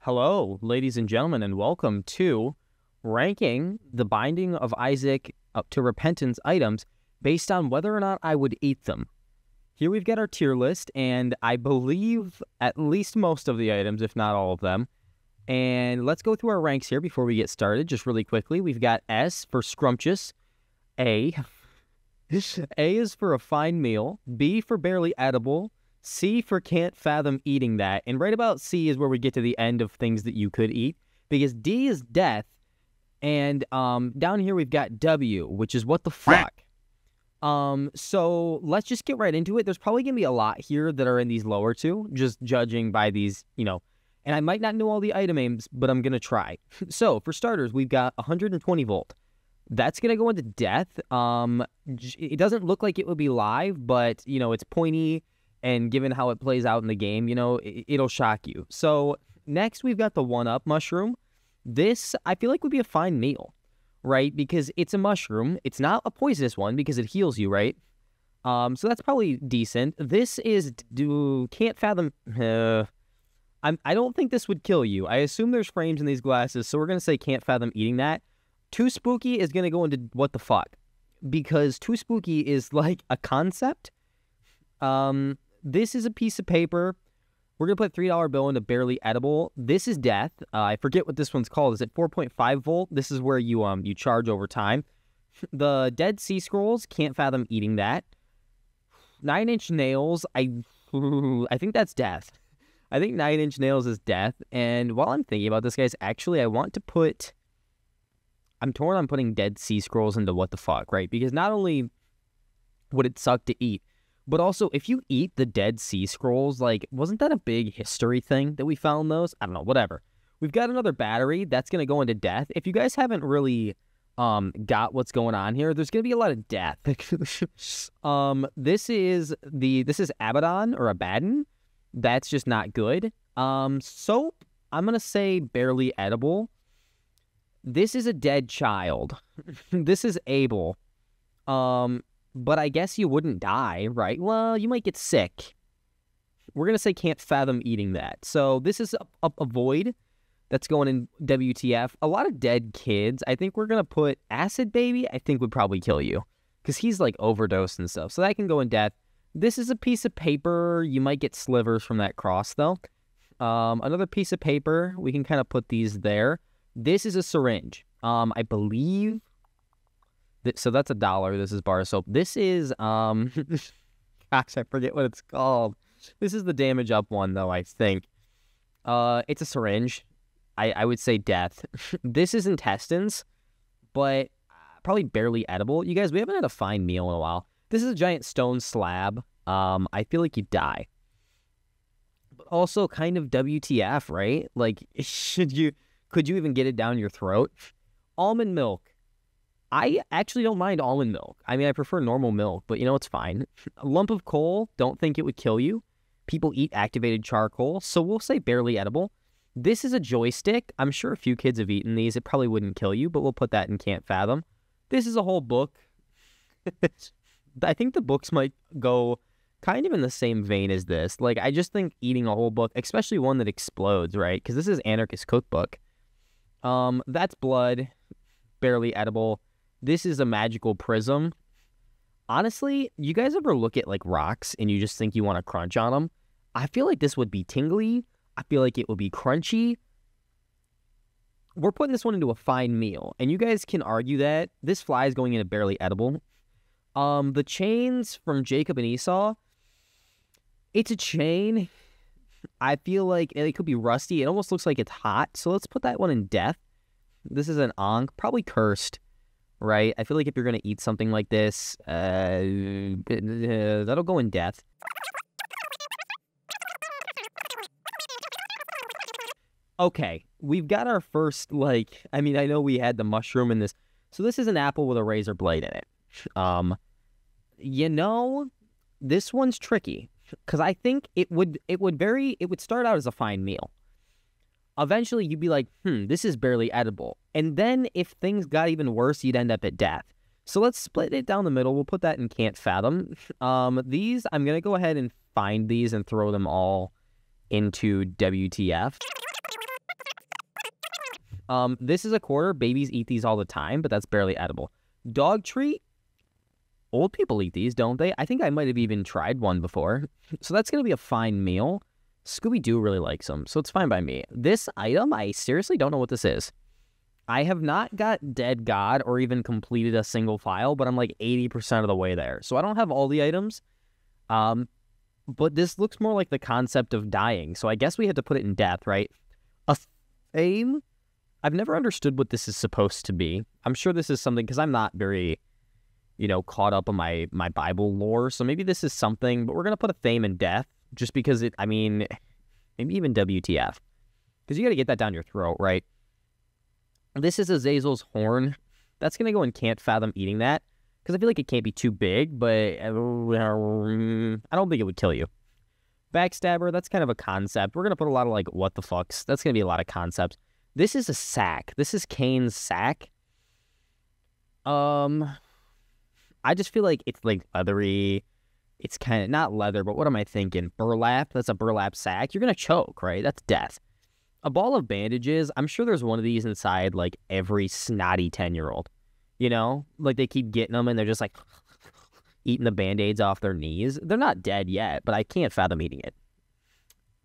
Hello, ladies and gentlemen, and welcome to ranking the Binding of Isaac up to repentance items based on whether or not I would eat them. Here we've got our tier list, and I believe at least most of the items, if not all of them. And let's go through our ranks here before we get started, just really quickly. We've got S for scrumptious, A. A is for a fine meal, B for barely edible, C for can't fathom eating that, and right about C is where we get to the end of things that you could eat, because D is death, and down here we've got W, which is what the fuck. So let's just get right into it. There's probably gonna be a lot here that are in these lower two, just judging by these, and I might not know all the item names, but I'm gonna try. So for starters, we've got 120 volt. That's going to go into death. It doesn't look like it would be live, but, it's pointy, and given how it plays out in the game, it'll shock you. So next we've got the 1-Up mushroom. This, I feel like, would be a fine meal, right? Because it's a mushroom. It's not a poisonous one because it heals you, right? So that's probably decent. This is, can't fathom, I don't think this would kill you. I assume there's frames in these glasses, so we're going to say can't fathom eating that. Too spooky is going to go into what the fuck, because too spooky is like a concept. This is a piece of paper. We're going to put $3 bill into barely edible. This is death. I forget what this one's called. Is it 4.5 volt? This is where you charge over time. The Dead Sea Scrolls, can't fathom eating that. 9-inch nails, I think that's death. I think 9-inch nails is death. And while I'm thinking about this, guys, actually I want to put... I'm torn on putting Dead Sea Scrolls into what the fuck, right? Because not only would it suck to eat, but also if you eat the Dead Sea Scrolls, like, wasn't that a big history thing that we found those? I don't know, whatever. We've got another battery that's going to go into death. If you guys haven't really got what's going on here, there's going to be a lot of death. This is Abaddon or Abaddon. That's just not good. Soap, I'm going to say barely edible. This is a dead child. This is Abel. But I guess you wouldn't die, right? Well, you might get sick. We're going to say can't fathom eating that. So this is a void that's going in WTF. A lot of dead kids. I think we're going to put Acid Baby, I think would probably kill you, because he's like overdosed and stuff. So that can go in death. This is a piece of paper. You might get slivers from that cross, though. Another piece of paper. We can kind of put these there. This is a syringe. I believe so that's $1. This is bar soap. This is gosh, I forget what it's called. This is the damage up one though, I think. It's a syringe. I would say death. This is intestines, but probably barely edible. You guys, we haven't had a fine meal in a while. This is a giant stone slab. I feel like you die. But also kind of WTF, right? Like, could you even get it down your throat? Almond milk. I actually don't mind almond milk. I mean, I prefer normal milk, but it's fine. A lump of coal, don't think it would kill you. People eat activated charcoal, so we'll say barely edible. This is a joystick. I'm sure a few kids have eaten these. It probably wouldn't kill you, but we'll put that in can't fathom. This is a whole book. I think the books might go kind of in the same vein as this. Like, I just think eating a whole book, especially one that explodes, right? Because this is Anarchist Cookbook. That's blood, barely edible. This is a magical prism. Honestly, you guys ever look at like rocks and you just think you want to crunch on them? I feel like this would be tingly. I feel like it would be crunchy. We're putting this one into a fine meal, and you guys can argue that this fly is going into barely edible. The chains from Jacob and Esau. It's a chain. I feel like it could be rusty. It almost looks like it's hot. So let's put that one in death. This is an Ankh, probably cursed, right? I feel like if you're going to eat something like this, that'll go in death. Okay, we've got our first, I know we had the mushroom in this. So this is an apple with a razor blade in it. This one's tricky. Because I think it would start out as a fine meal. Eventually, you'd be like, this is barely edible. And then if things got even worse, you'd end up at death. So let's split it down the middle. We'll put that in can't fathom. These, I'm going to go ahead and find these and throw them all into WTF. This is a quarter. Babies eat these all the time, but that's barely edible. Dog treat. Old people eat these, don't they? I think I might have even tried one before. So that's going to be a fine meal. Scooby-Doo really likes them, so it's fine by me. This item, I seriously don't know what this is. I have not got Dead God or even completed a single file, but I'm like 80% of the way there. So I don't have all the items. But this looks more like the concept of dying. So I guess we had to put it in death, right? A fame? I've never understood what this is supposed to be. I'm sure this is something, because I'm not very, caught up on my Bible lore. So maybe this is something, but we're going to put a fame in death just because maybe even WTF. Because you got to get that down your throat, right? This is Azazel's horn. That's going to go in can't fathom eating that. Because I feel like it can't be too big, but I don't think it would kill you. Backstabber, that's kind of a concept. We're going to put a lot of, what the fucks. That's going to be a lot of concepts. This is a sack. This is Cain's sack. I just feel like it's, leathery. It's kind of, not leather, but what am I thinking? Burlap? That's a burlap sack. You're going to choke, right? That's death. A ball of bandages. I'm sure there's one of these inside, every snotty 10-year-old. They keep getting them and they're just eating the Band-Aids off their knees. They're not dead yet, but I can't fathom eating it.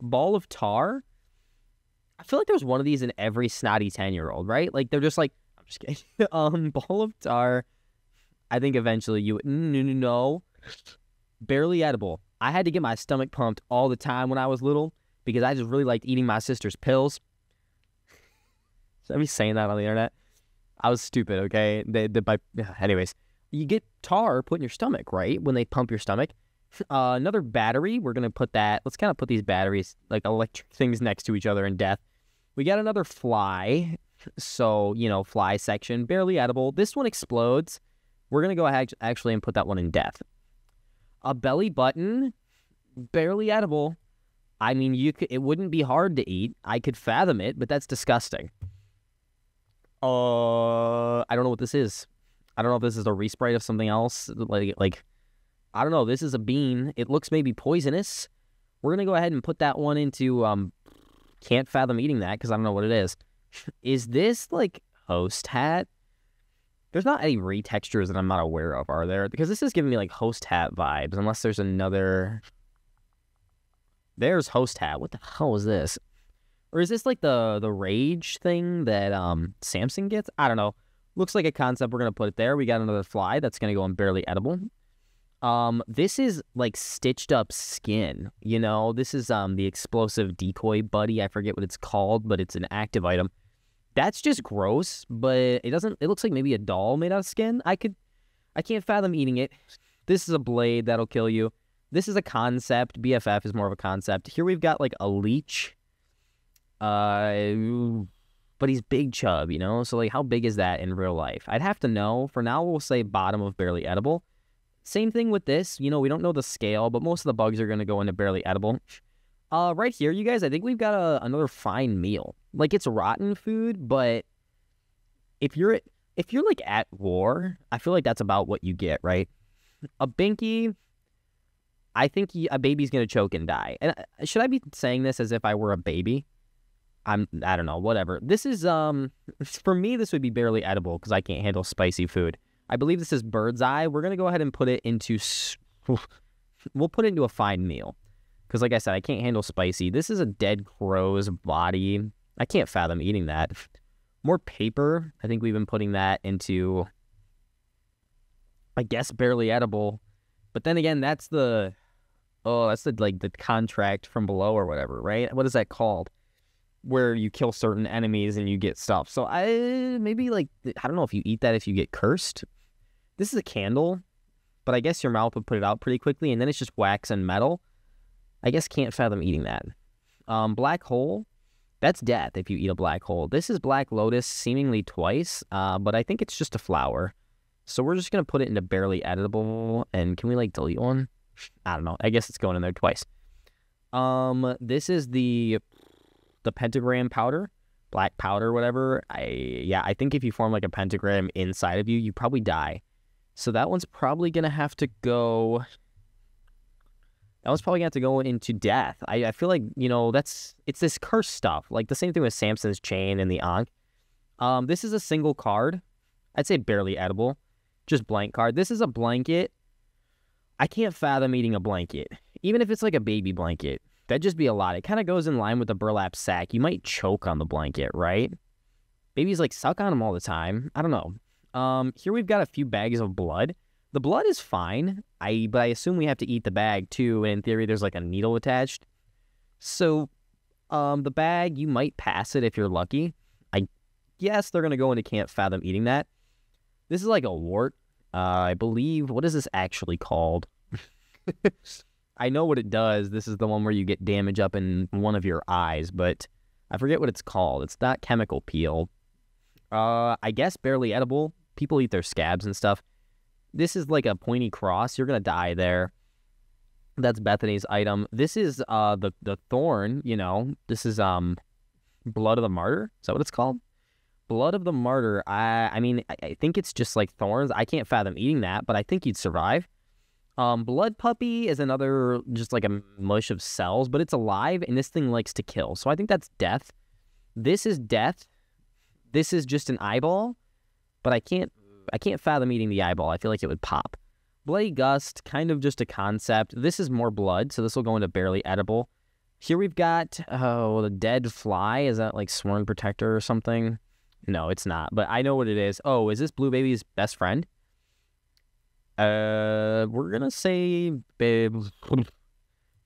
Ball of tar. I feel like there's one of these in every snotty 10-year-old, right? They're just I'm just kidding. Ball of tar. I think eventually you, no. Barely edible. I had to get my stomach pumped all the time when I was little because I just really liked eating my sister's pills. Should I be saying that on the internet? I was stupid, okay? Anyways, you get tar put in your stomach, right? When they pump your stomach. Another battery. We're going to put that. Let's kind of put these batteries, electric things next to each other in death. We got another fly. So, fly section. Barely edible. This one explodes. We're going to go ahead actually and put that one in death. A belly button. Barely edible. It wouldn't be hard to eat. I could fathom it, but that's disgusting. I don't know what this is. I don't know if this is a resprite of something else. I don't know. This is a bean. It looks maybe poisonous. We're going to go ahead and put that one into, can't fathom eating that because I don't know what it is. Is this, host hat? There's not any retextures that I'm not aware of, are there? Because this is giving me, host hat vibes, unless there's another. There's host hat. What the hell is this? Or is this the rage thing that Samson gets? I don't know. Looks like a concept. We're going to put it there. We got another fly. That's going to go in barely edible. This is stitched up skin. This is the explosive decoy buddy. I forget what it's called, but it's an active item. That's just gross, but it looks like maybe a doll made out of skin. I can't fathom eating it. This is a blade that'll kill you. This is a concept. BFF is more of a concept. Here we've got a leech. But he's big chub, So how big is that in real life? I'd have to know. For now, we'll say bottom of barely edible. Same thing with this. We don't know the scale, but most of the bugs are going to go into barely edible. Right here, you guys, I think we've got another fine meal. It's rotten food, but if you're at war, I feel like that's about what you get, right? A binky. I think a baby's going to choke and die. And should I be saying this as if I were a baby? I don't know, whatever. This is, for me, this would be barely edible because I can't handle spicy food. I believe this is bird's eye. We're going to go ahead and put it into, we'll put it into a fine meal. Because like I said, I can't handle spicy. This is a dead crow's body. I can't fathom eating that. More paper. I think we've been putting that into, I guess, barely edible. But then again, that's the contract from below or whatever, right? What is that called? Where you kill certain enemies and you get stuff. So I don't know if you eat that if you get cursed. This is a candle, but I guess your mouth would put it out pretty quickly, and then it's just wax and metal. I guess can't fathom eating that. Black hole, that's death if you eat a black hole. This is black lotus seemingly twice, but I think it's just a flower. So we're just going to put it into barely editable, and can we delete one? I don't know. I guess it's going in there twice. This is the pentagram powder, black powder, whatever. I think if you form a pentagram inside of you, you probably die. So that one's probably going to have to go. That one's probably going to have to go into death. I feel like, it's this cursed stuff. The same thing with Samson's chain and the Ankh. This is a single card. I'd say barely edible. Just blank card. This is a blanket. I can't fathom eating a blanket. Even if it's like a baby blanket. That'd just be a lot. It kind of goes in line with the burlap sack. You might choke on the blanket, right? Babies like suck on them all the time. I don't know. Here we've got a few bags of blood. The blood is fine. But I assume we have to eat the bag too. And in theory, there's like a needle attached. So, the bag, you might pass it if you're lucky. I guess they're going to go into can't fathom eating that. This is like a wart. I believe, what is this actually called? I know what it does. This is the one where you get damage up in one of your eyes, but I forget what it's called. It's not chemical peel. I guess barely edible. People eat their scabs and stuff. This is like a pointy cross. You're going to die there. That's Bethany's item. This is the thorn, you know. This is blood of the martyr. Is that what it's called? Blood of the martyr. I mean, I think it's just like thorns. I can't fathom eating that, but I think you'd survive. Blood puppy is another just like a mush of cells, but it's alive, and this thing likes to kill. So I think that's death. This is death. This is just an eyeball, but I can't fathom eating the eyeball. I feel like it would pop. Bloody gust, kind of just a concept. This is more blood, so this will go into barely edible. Here we've got, the dead fly. Is that like sworn protector or something? No, it's not, but I know what it is. Oh, is this Blue Baby's best friend? We're going to say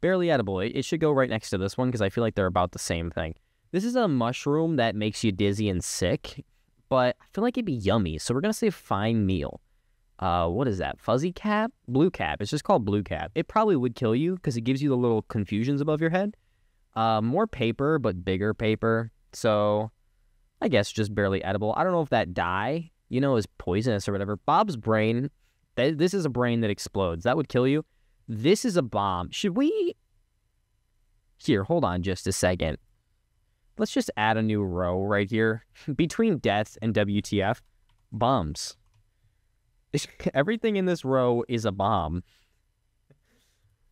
barely edible. It should go right next to this one because I feel like they're about the same thing. This is a mushroom that makes you dizzy and sick, but I feel like it'd be yummy, so we're going to say fine meal. What is that? Fuzzy cap? Blue cap. It's just called blue cap. It probably would kill you because it gives you the little confusions above your head. More paper, but bigger paper. So I guess just barely edible. I don't know if that dye, you know, is poisonous or whatever. Bob's brain. This is a brain that explodes. That would kill you. This is a bomb. Should we... Here, hold on just a second. Let's just add a new row right here. Between death and WTF, bombs. Everything in this row is a bomb.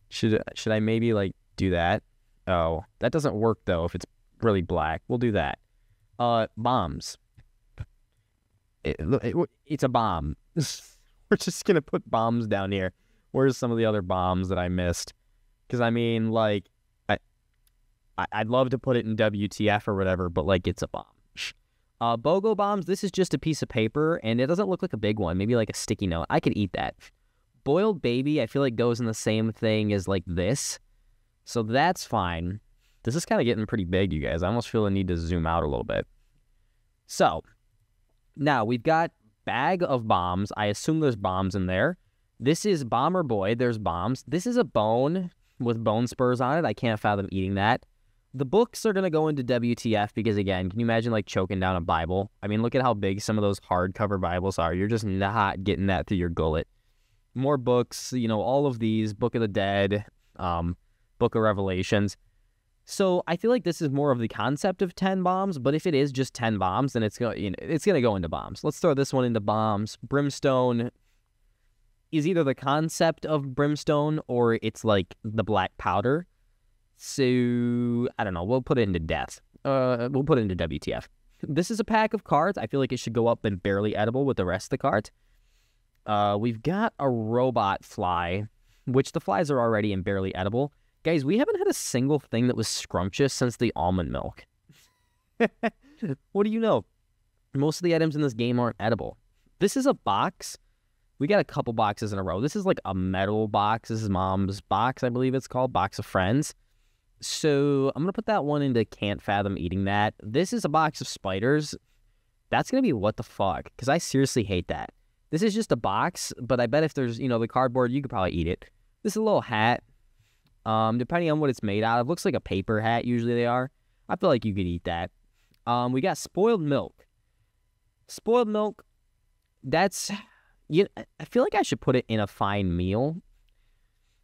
Should I maybe, like, do that? Oh, that doesn't work, though, if it's really black. We'll do that. Bombs. It's a bomb. We're just going to put bombs down here. Where's some of the other bombs that I missed? Because, I mean, like, I'd love to put it in WTF or whatever, but, like, it's a bomb. BOGO bombs, this is just a piece of paper, and it doesn't look like a big one. Maybe like a sticky note. I could eat that. Boiled baby, I feel like goes in the same thing as, like, this. So that's fine. This is kind of getting pretty big, you guys. I almost feel the need to zoom out a little bit. So, now we've got bag of bombs. I assume there's bombs in there. This is Bomber Boy. There's bombs. This is a bone with bone spurs on it. I can't fathom eating that. The books are going to go into WTF because, again, can you imagine, like, choking down a Bible? I mean, look at how big some of those hardcover Bibles are. You're just not getting that through your gullet. More books, you know, all of these, Book of the Dead, Book of Revelations. So I feel like this is more of the concept of 10 bombs, but if it is just 10 bombs, then it's going to go into bombs. Let's throw this one into bombs. Brimstone is either the concept of brimstone or it's like the black powder. So I don't know. We'll put it into death. We'll put it into WTF. This is a pack of cards. I feel like it should go up in barely edible with the rest of the cards. We've got a robot fly, which the flies are already in barely edible. Guys, we haven't had a single thing that was scrumptious since the almond milk. What do you know? Most of the items in this game aren't edible. This is a box. We got a couple boxes in a row. This is like a metal box. This is Mom's box, I believe it's called. Box of Friends. So I'm going to put that one into can't fathom eating that. This is a box of spiders. That's going to be what the fuck, because I seriously hate that. This is just a box, but I bet if there's, you know, the cardboard, you could probably eat it. This is a little hat. Depending on what it's made out of, looks like a paper hat. Usually they are. I feel like you could eat that. We got spoiled milk. Spoiled milk. That's, I feel like I should put it in a fine meal,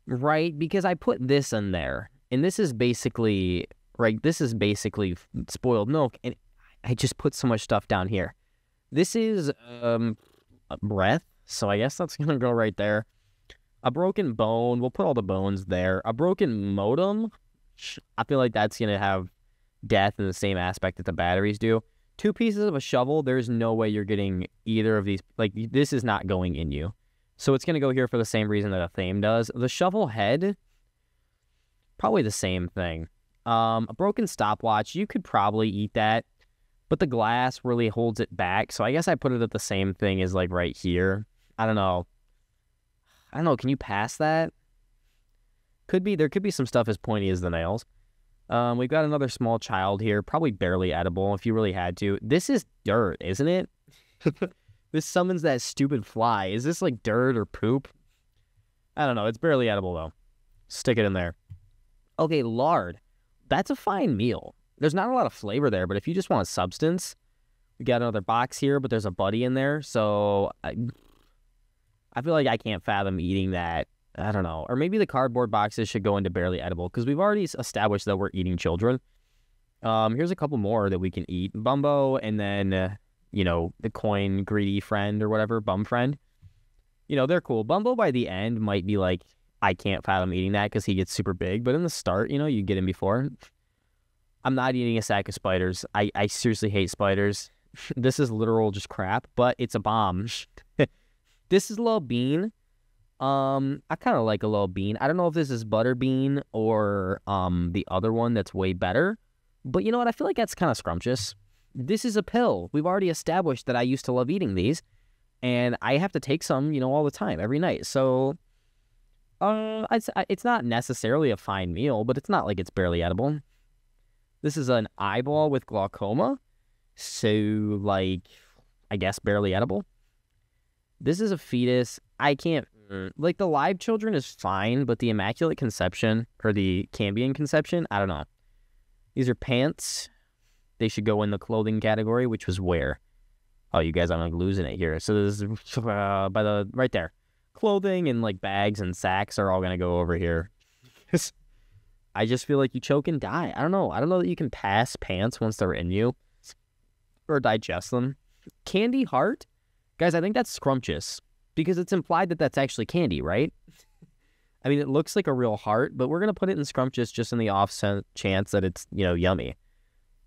right? Because I put this in there, and this is basically, right? This is basically spoiled milk, and I just put so much stuff down here. This is a breath, so I guess that's gonna go right there. A broken bone, we'll put all the bones there. A broken modem, I feel like that's going to have death in the same aspect that the batteries do. 2 pieces of a shovel, there's no way you're getting either of these. Like, this is not going in you. So it's going to go here for the same reason that a thame does. The shovel head, probably the same thing. A broken stopwatch, you could probably eat that, but the glass really holds it back. So I guess I put it at the same thing as, like, right here. I don't know. Can you pass that? There could be some stuff as pointy as the nails. We've got another small child here, probably barely edible if you really had to. This is dirt, isn't it? This summons that stupid fly. Is this like dirt or poop? I don't know. It's barely edible, though. Stick it in there. Okay, lard. That's a fine meal. There's not a lot of flavor there, but if you just want substance, we got another box here, but there's a buddy in there, so I feel like I can't fathom eating that. I don't know. Or maybe the cardboard boxes should go into barely edible, because we've already established that we're eating children. Here's a couple more that we can eat. Bumbo, and then, the coin greedy friend or whatever, bum friend. They're cool. Bumbo by the end might be like, I can't fathom eating that because he gets super big. But in the start, you get him before. I'm not eating a sack of spiders. I seriously hate spiders. This is literal just crap, but it's a bomb. This is a little bean. I kind of like a little bean. I don't know if this is butter bean or the other one that's way better. But you know what? I feel like that's kind of scrumptious. This is a pill. We've already established that I used to love eating these. And I have to take some, all the time, every night. So, it's not necessarily a fine meal, but it's not like it's barely edible. This is an eyeball with glaucoma. So, like, I guess barely edible. This is a fetus. I can't, like, the live children is fine, but the Immaculate Conception, or the Cambion Conception, I don't know. These are pants. They should go in the clothing category, which was where? Oh, you guys, I'm like losing it here. So this is by the right there. Clothing and like bags and sacks are all gonna go over here. I just feel like you choke and die. I don't know. I don't know that you can pass pants once they're in you or digest them. Candy heart, guys. I think that's scrumptious because it's implied that that's actually candy, right? I mean, it looks like a real heart, but we're gonna put it in scrumptious just in the off chance that it's yummy.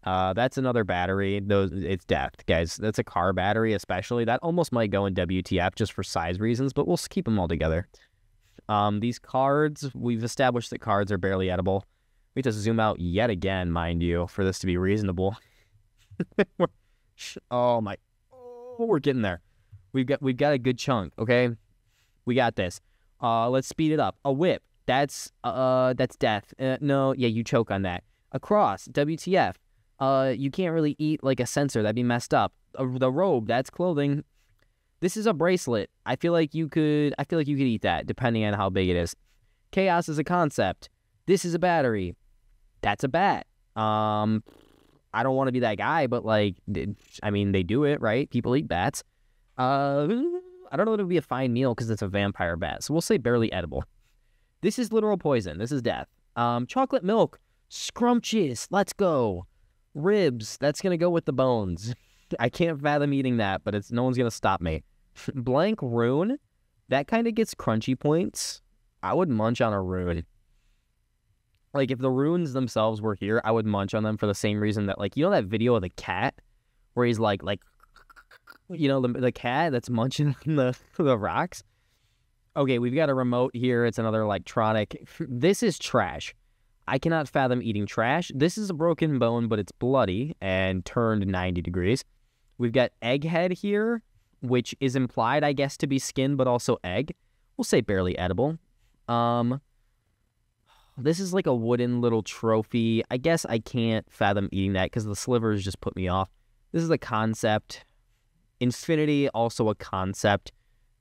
That's another battery. It's death, guys. That's a car battery, especially. That almost might go in WTF just for size reasons, but we'll keep them all together. These cards, we've established that cards are barely edible. We have to zoom out yet again, mind you, for this to be reasonable. We're getting there. We've got a good chunk, okay? We got this. Let's speed it up. A whip. That's death. No, yeah, you choke on that. A cross. WTF. You can't really eat like a sensor. That'd be messed up. The robe, that's clothing. This is a bracelet. I feel like you could eat that depending on how big it is. Chaos is a concept. This is a battery. That's a bat. I don't want to be that guy, but like, I mean, they do it, right? People eat bats. I don't know if it would be a fine meal because it's a vampire bat. So we'll say barely edible. This is literal poison. This is death. Chocolate milk. Scrumptious. Let's go. Ribs, that's going to go with the bones. I can't fathom eating that, but no one's going to stop me. Blank rune, that kind of gets crunchy points. I would munch on a rune. Like, if the runes themselves were here, I would munch on them for the same reason that, like, that video of the cat where he's like, the cat that's munching on the rocks? Okay, we've got a remote here. It's another electronic. This is trash. I cannot fathom eating trash. This is a broken bone, but it's bloody and turned 90 degrees. We've got egghead here, which is implied, I guess, to be skin, but also egg. We'll say barely edible. This is like a wooden little trophy. I guess I can't fathom eating that because the slivers just put me off. This is a concept. Infinity, also a concept.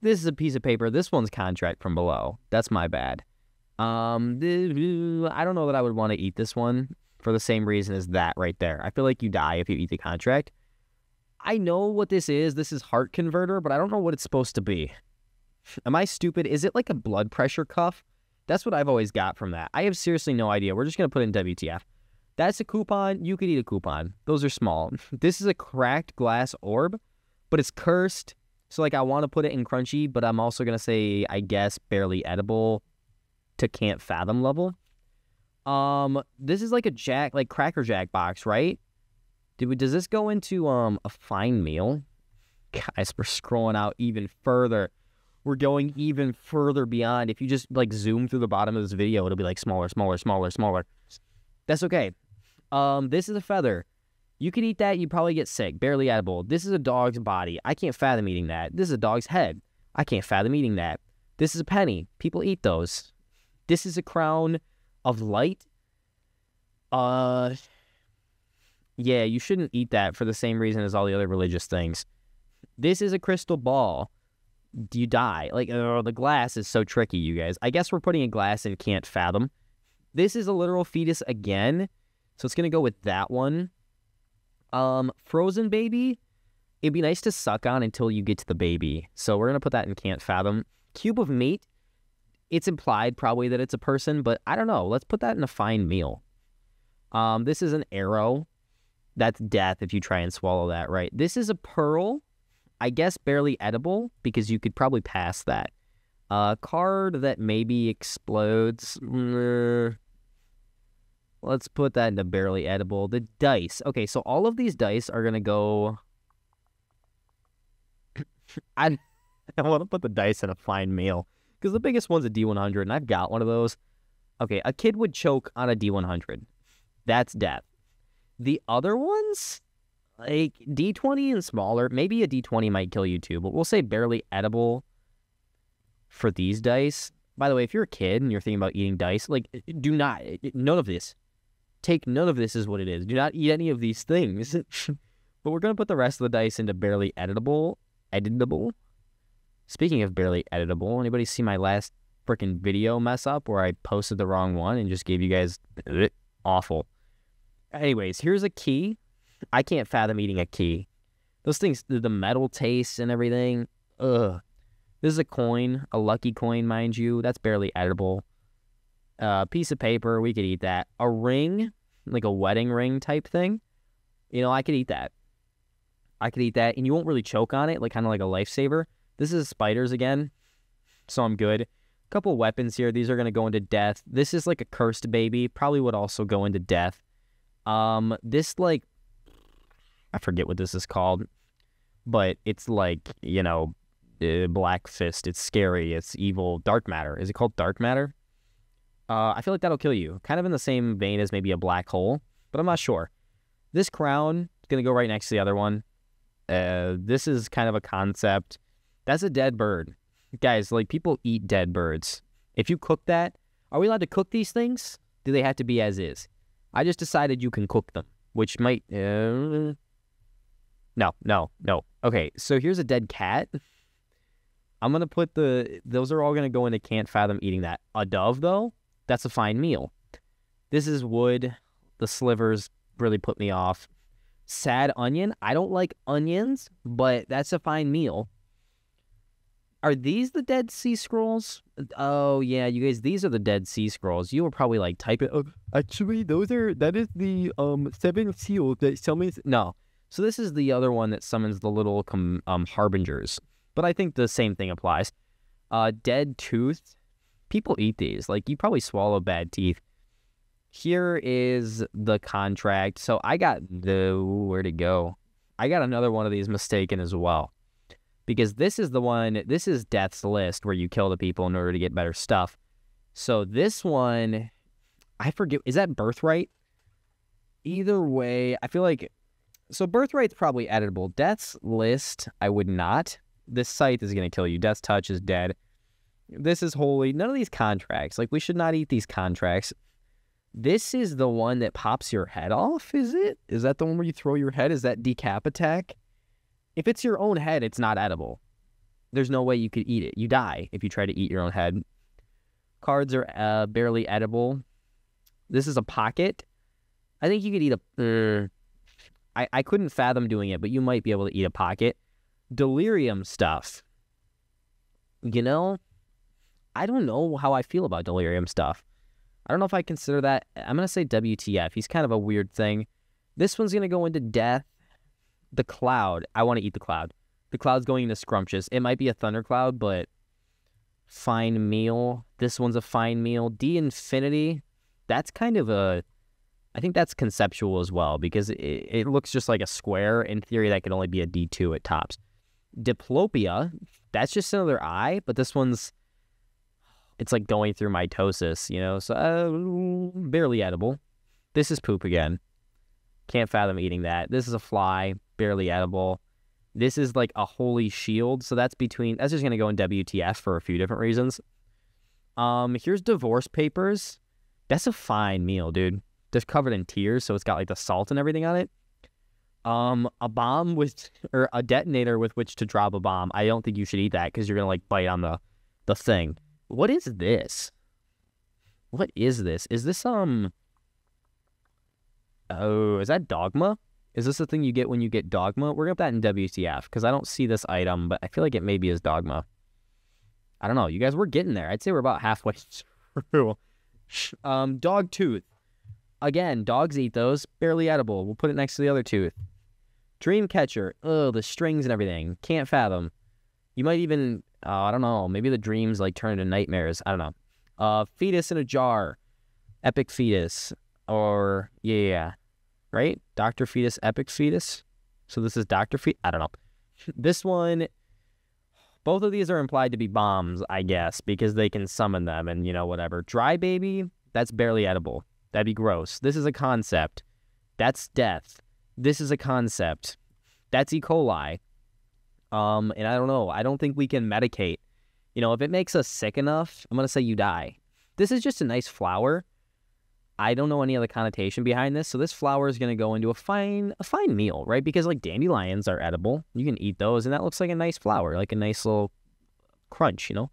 This is a piece of paper. This one's contract from below. That's my bad. I don't know that I would want to eat this one for the same reason as that right there. I feel like you die if you eat the contract. I know what this is. This is heart converter, but I don't know what it's supposed to be. Am I stupid? Is it like a blood pressure cuff? That's what I've always got from that. I have seriously no idea. We're just going to put in WTF. That's a coupon. You could eat a coupon. Those are small. This is a cracked glass orb, but it's cursed. So I want to put it in crunchy, but I'm also going to say, I guess, barely edible to can't fathom level. This is like a Cracker Jack box, right? Does this go into a fine meal? Guys, we're scrolling out even further. We're going even further beyond. If you just like zoom through the bottom of this video, it'll be like smaller, smaller, smaller, smaller. That's okay. This is a feather. You could eat that, you probably get sick. Barely edible. This is a dog's body. I can't fathom eating that. This is a dog's head. I can't fathom eating that. This is a penny. People eat those. This is a crown of light. Yeah, you shouldn't eat that for the same reason as all the other religious things. This is a crystal ball. You die. Like, the glass is so tricky, you guys. I guess we're putting a glass in can't fathom. This is a literal fetus again, so it's going to go with that one. Frozen baby, it'd be nice to suck on until you get to the baby. So we're going to put that in can't fathom. Cube of meat, it's implied probably that it's a person, but I don't know. Let's put that in a fine meal. This is an arrow. That's death if you try and swallow that, right? This is a pearl. I guess barely edible because you could probably pass that. Card that maybe explodes. Let's put that into barely edible. The dice. Okay, so all of these dice are going to go... I want to put the dice in a fine meal because the biggest one's a D100, and I've got one of those. Okay, a kid would choke on a D100. That's death. The other ones, like D20 and smaller, maybe a D20 might kill you too, but we'll say barely edible for these dice. By the way, if you're a kid and you're thinking about eating dice, like, do not, none of this. Take none of this is what it is. Do not eat any of these things. But we're going to put the rest of the dice into barely editable. Speaking of barely editable, anybody see my last freaking video mess up where I posted the wrong one and just gave you guys awful. Anyways, here's a key. I can't fathom eating a key. Those things, the metal taste and everything. Ugh. This is a coin, a lucky coin, mind you. That's barely edible. Piece of paper, we could eat that. A ring, like a wedding ring type thing. You know, I could eat that. And you won't really choke on it, like kind of like a lifesaver. This is spiders again, so I'm good. A couple weapons here. These are going to go into death. This is like a cursed baby. Probably would also go into death. This, like, I forget what this is called, but it's like, you know, Black Fist. It's scary. It's evil. Dark matter. Is it called dark matter? I feel like that'll kill you. Kind of in the same vein as maybe a black hole, but I'm not sure. This crown is going to go right next to the other one. This is kind of a concept. That's a dead bird. Guys, like, people eat dead birds. If you cook that, are we allowed to cook these things? Do they have to be as is? I just decided you can cook them, which might... No. Okay, so here's a dead cat. I'm going to put those are all going to go into can't fathom eating that. A dove, though, that's a fine meal. This is wood. The slivers really put me off. Sad onion. I don't like onions, but that's a fine meal. Are these the Dead Sea Scrolls? Oh, yeah, you guys, these are the Dead Sea Scrolls. You were probably like, type it. Actually, that is the 7 seals that summons. No. So this is the other one that summons the little harbingers. But I think the same thing applies. Dead tooth. People eat these. Like, you probably swallow bad teeth. Here is the contract. So I got where'd it go? I got another one of these mistaken as well. Because this is the one, this is Death's List, where you kill the people in order to get better stuff. So this one, I forget, is that Birthright? Either way, I feel like, so Birthright's probably editable. Death's List, I would not. This scythe is going to kill you. Death's Touch is dead. This is holy. None of these contracts. Like, we should not eat these contracts. This is the one that pops your head off, is it? Is that the one where you throw your head? Is that Decap Attack? If it's your own head, it's not edible. There's no way you could eat it. You die if you try to eat your own head. Cards are barely edible. This is a pocket. I think you could eat a... I couldn't fathom doing it, but you might be able to eat a pocket. Delirium stuff. You know, I don't know how I feel about delirium stuff. I don't know if I consider that... I'm going to say WTF. He's kind of a weird thing. This one's going to go into death. The cloud. I want to eat the cloud. The cloud's going into scrumptious. It might be a thundercloud, but fine meal. This one's a fine meal. D Infinity. That's kind of a I think that's conceptual as well because it looks just like a square. In theory, that could only be a D2 at tops. Diplopia, that's just another eye, but this one's, it's like going through mitosis, you know, so barely edible. This is poop again. Can't fathom eating that. This is a fly, barely edible. This is like a holy shield, so that's just going to go in WTF for a few different reasons. Here's divorce papers. That's a fine meal, dude. Just covered in tears, so it's got like the salt and everything on it. A bomb or a detonator with which to drop a bomb. I don't think you should eat that because you're gonna like bite on the thing. What is this? What is this? Is this oh, is that dogma? Is this the thing you get when you get dogma? We're gonna put that in WTF because I don't see this item, but I feel like it maybe is dogma. I don't know. You guys, we're getting there. I'd say we're about halfway through. Dog tooth. Again, dogs eat those. Barely edible. We'll put it next to the other tooth. Dream catcher. Ugh, the strings and everything. Can't fathom. You might even, I don't know, maybe the dreams like turn into nightmares. I don't know. Fetus in a jar. Epic fetus. Or, yeah. Right? Dr. Fetus, Epic Fetus. So this is Dr. Fetus. I don't know. This one, both of these are implied to be bombs, I guess, because they can summon them and, you know, whatever. Dry baby, that's barely edible. That'd be gross. This is a concept. That's death. This is a concept. That's E. coli. And I don't know. I don't think we can medicate. You know, if it makes us sick enough, I'm going to say you die. This is just a nice flower. I don't know any other connotation behind this. So this flower is going to go into a fine meal, right? Because like dandelions are edible. You can eat those. And that looks like a nice flower, like a nice little crunch, you know?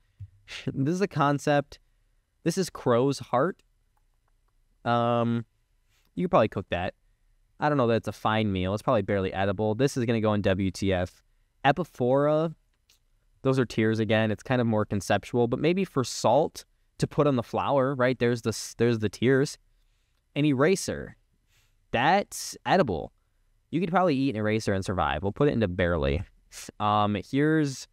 This is a concept. This is crow's heart. You could probably cook that. I don't know that it's a fine meal. It's probably barely edible. This is going to go in WTF. Epiphora, those are tears again. It's kind of more conceptual, but maybe for salt to put on the flour, right? There's the tears. An eraser, that's edible. You could probably eat an eraser and survive. We'll put it into barely. Here's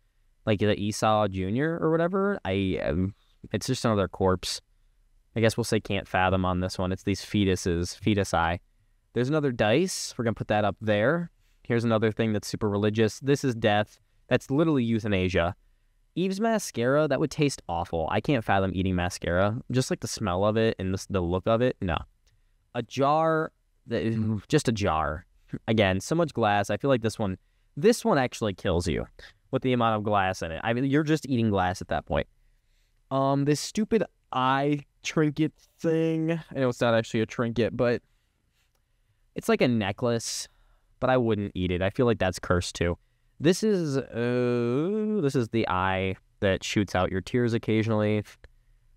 like the Esau Jr. or whatever. It's just another corpse. I guess we'll say can't fathom on this one. It's these fetuses, fetus eye. There's another dice. We're going to put that up there. Here's another thing that's super religious. This is death. That's literally euthanasia. Eve's mascara, that would taste awful. I can't fathom eating mascara. Just like the smell of it and the look of it. No. A jar, just a jar. Again, so much glass. I feel like this one actually kills you with the amount of glass in it. I mean, you're just eating glass at that point. This stupid eye trinket thing. I know it's not actually a trinket, but it's like a necklace, but I wouldn't eat it. I feel like that's cursed too. This is the eye that shoots out your tears occasionally. I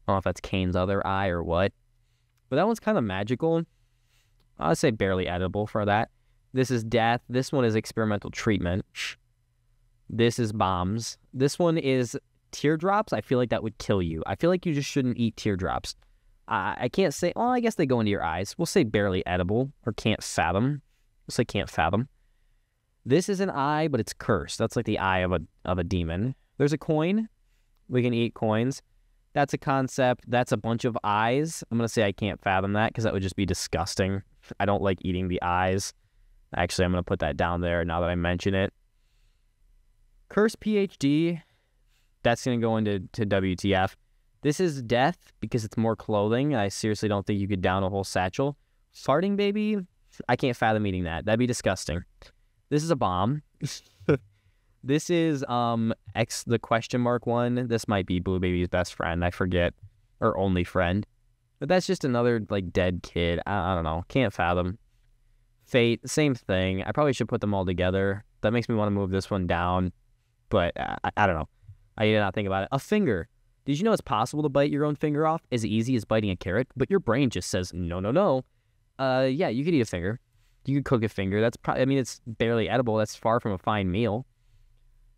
don't know if that's Cain's other eye or what, but that one's kind of magical. I'd say barely edible for that. This is death. This one is experimental treatment. This is bombs. This one is teardrops. I feel like that would kill you. I feel like you just shouldn't eat teardrops. I can't say, well, I guess they go into your eyes. We'll say barely edible or can't fathom. We'll say can't fathom. This is an eye, but it's cursed. That's like the eye of a demon. There's a coin. We can eat coins. That's a concept. That's a bunch of eyes. I'm going to say I can't fathom that because that would just be disgusting. I don't like eating the eyes. Actually, I'm going to put that down there now that I mention it. Cursed PhD. That's going to go into WTF. This is death because it's more clothing. I seriously don't think you could down a whole satchel. Farting baby. I can't fathom eating that. That'd be disgusting. This is a bomb. This is the question mark one. This might be Blue Baby's best friend. I forget. Or only friend. But that's just another like dead kid. I don't know. Can't fathom. Fate. Same thing. I probably should put them all together. That makes me want to move this one down. But I don't know. I did not think about it. A finger. Did you know it's possible to bite your own finger off as easy as biting a carrot? But your brain just says, no, no, no. Yeah, you could eat a finger. You could cook a finger. That's probably, I mean, it's barely edible. That's far from a fine meal.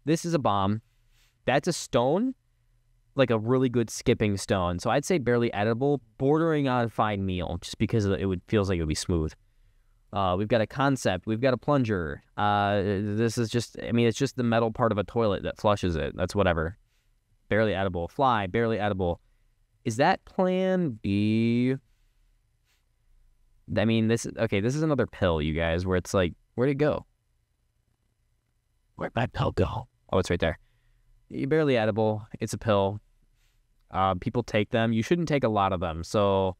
This is a bomb. That's a stone, like a really good skipping stone. So I'd say barely edible, bordering on fine meal, just because feels like it would be smooth. We've got a concept. We've got a plunger. This is just, I mean, it's just the metal part of a toilet that flushes it. That's whatever. Barely edible. Fly, barely edible. Is that plan B? I mean, this is another pill, you guys, where it's like, where'd it go? Where'd my pill go? Oh, it's right there. You're barely edible. It's a pill. People take them. You shouldn't take a lot of them. So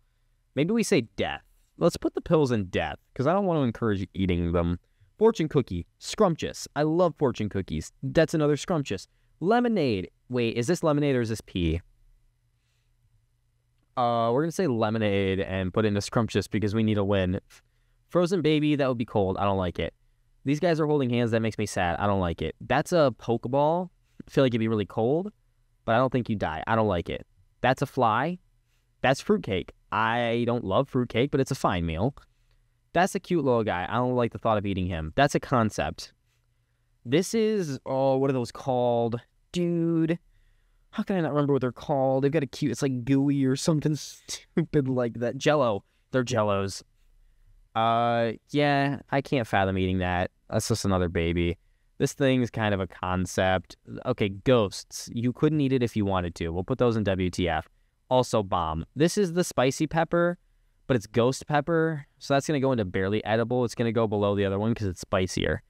maybe we say death. Let's put the pills in death because I don't want to encourage eating them. Fortune cookie, scrumptious. I love fortune cookies. That's another scrumptious. Lemonade. Wait, is this lemonade or is this pea? We're gonna say lemonade and put in a scrumptious because we need a win. Frozen baby, that would be cold. I don't like it. These guys are holding hands. That makes me sad. I don't like it. That's a Pokeball. I feel like it'd be really cold, but I don't think you die. I don't like it. That's a fly. That's fruitcake. I don't love fruitcake, but it's a fine meal. That's a cute little guy. I don't like the thought of eating him. That's a concept. This is, oh, what are those called? Dude, how can I not remember what they're called? They've got a cute, it's like gooey or something stupid like that. Jello. They're Jellos. Yeah, I can't fathom eating that. That's just another baby. This thing is kind of a concept. Okay, ghosts. You couldn't eat it if you wanted to. We'll put those in WTF. Also bomb. This is the spicy pepper, but it's ghost pepper. So that's going to go into barely edible. It's going to go below the other one because it's spicier.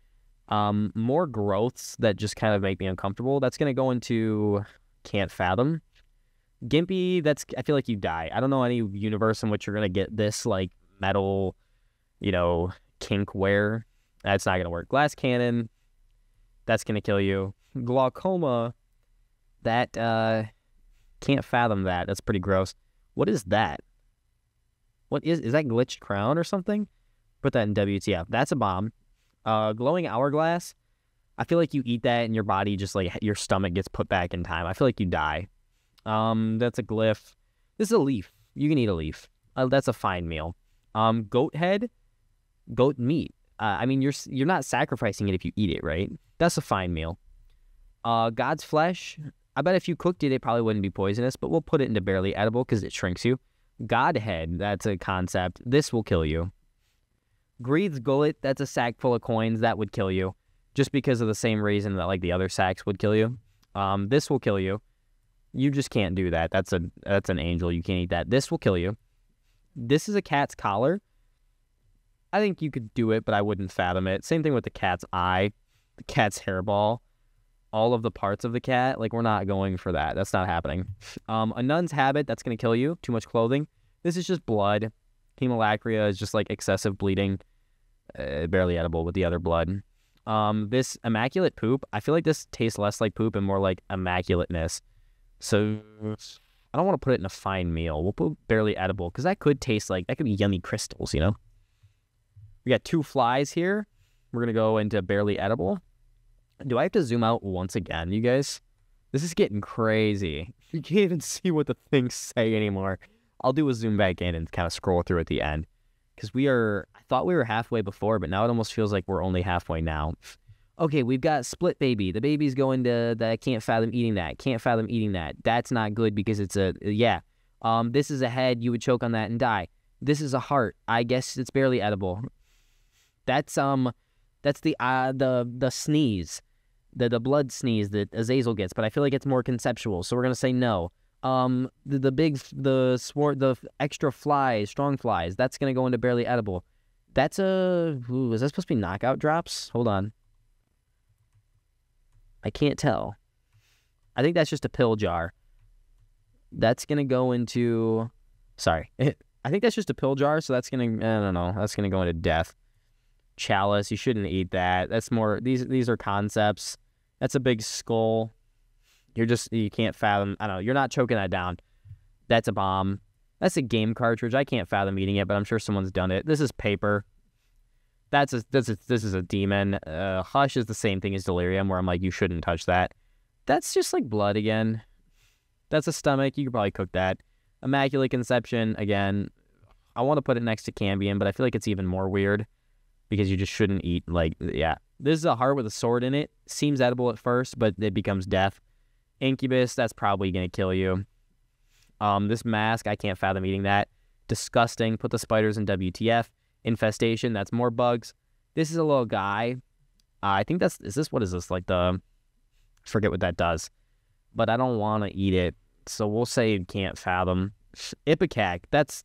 More growths that just kind of make me uncomfortable. That's going to go into can't fathom. Gimpy, I feel like you die. I don't know any universe in which you're going to get this like metal, kink wear. That's not going to work. Glass cannon, that's going to kill you. Glaucoma, that, can't fathom that. That's pretty gross. What is that? What is that glitched crown or something? Put that in WTF. That's a bomb. Glowing hourglass, I feel like you eat that and your body just like your stomach gets put back in time. I feel like you die. That's a glyph. This is a leaf. You can eat a leaf. That's a fine meal. Goat head, goat meat. I mean, you're not sacrificing it if you eat it, right? That's a fine meal. God's flesh. I bet if you cooked it, it probably wouldn't be poisonous, but we'll put it into barely edible because it shrinks you. Godhead, that's a concept. This will kill you. Greed's gullet, that's a sack full of coins. That would kill you. Just because of the same reason that like the other sacks would kill you. This will kill you. You just can't do that. That's an angel. You can't eat that. This will kill you. This is a cat's collar. I think you could do it, but I wouldn't fathom it. Same thing with the cat's eye, the cat's hairball, all of the parts of the cat. Like, we're not going for that. That's not happening. A nun's habit, that's going to kill you. Too much clothing. This is just blood. Hemolacria is just like excessive bleeding. Barely edible with the other blood. This immaculate poop, I feel like this tastes less like poop and more like immaculateness. So I don't want to put it in a fine meal. We'll put barely edible because that could be yummy crystals, We got 2 flies here. We're going to go into barely edible. Do I have to zoom out once again, you guys? This is getting crazy. You can't even see what the things say anymore. I'll do a zoom back in and kind of scroll through at the end. Because I thought we were halfway before, but now it almost feels like we're only halfway now. Okay, we've got split baby. The baby's going to the can't fathom eating that. Can't fathom eating that. That's not good because it's this is a head. You would choke on that and die. This is a heart. I guess it's barely edible. That's the sneeze. The blood sneeze that Azazel gets, but I feel like it's more conceptual, so we're gonna say no. The extra flies, strong flies, that's gonna go into barely edible. That's is that supposed to be knockout drops? Hold on. I can't tell. I think that's just a pill jar. That's gonna go into, sorry. I think that's just a pill jar, so that's gonna, I don't know, that's gonna go into death. Chalice, you shouldn't eat that. That's more, these are concepts. That's a big skull. You can't fathom, I don't know, you're not choking that down. That's a bomb. That's a game cartridge. I can't fathom eating it, but I'm sure someone's done it. This is paper. This is a demon. Hush is the same thing as delirium, where I'm like, you shouldn't touch that. That's just like blood again. That's a stomach. You could probably cook that. Immaculate Conception, again. I want to put it next to Cambion, but I feel like it's even more weird because you just shouldn't eat, This is a heart with a sword in it. Seems edible at first, but it becomes death. Incubus, that's probably going to kill you. This mask, I can't fathom eating that. Disgusting. Put the spiders in WTF. Infestation, that's more bugs. This is a little guy. I think what is this? Forget what that does. But I don't want to eat it. So we'll say can't fathom. Ipecac, that's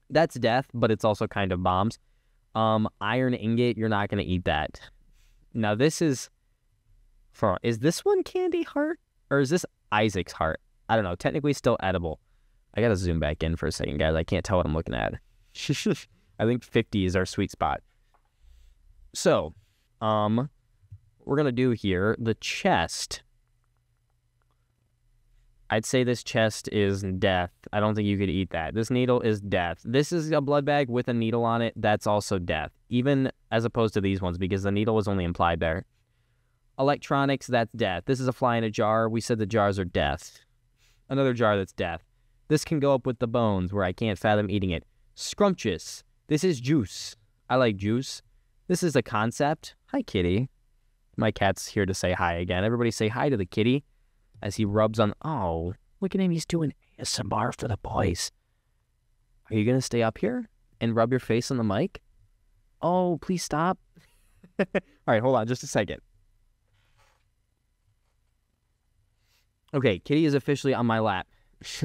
That's death, but it's also kind of bombs. Iron ingot, you're not going to eat that. Now, this is this one candy heart? Or is this Isaac's heart? I don't know. Technically still edible. I got to zoom back in for a second, guys. I can't tell what I'm looking at. I think 50 is our sweet spot. So, we're going to do here the chest. I'd say this chest is death. I don't think you could eat that. This needle is death. This is a blood bag with a needle on it. That's also death, even as opposed to these ones, because the needle was only implied there. Electronics, that's death. This is a fly in a jar. We said the jars are death. Another jar that's death. This can go up with the bones, where I can't fathom eating it. Scrumptious. This is juice. I like juice. This is a concept. Hi, kitty. My cat's here to say hi again. Everybody say hi to the kitty. As he rubs on... Oh, look at him. He's doing ASMR for the boys. Are you going to stay up here and rub your face on the mic? Oh, please stop. All right, hold on just a second. Okay, kitty is officially on my lap.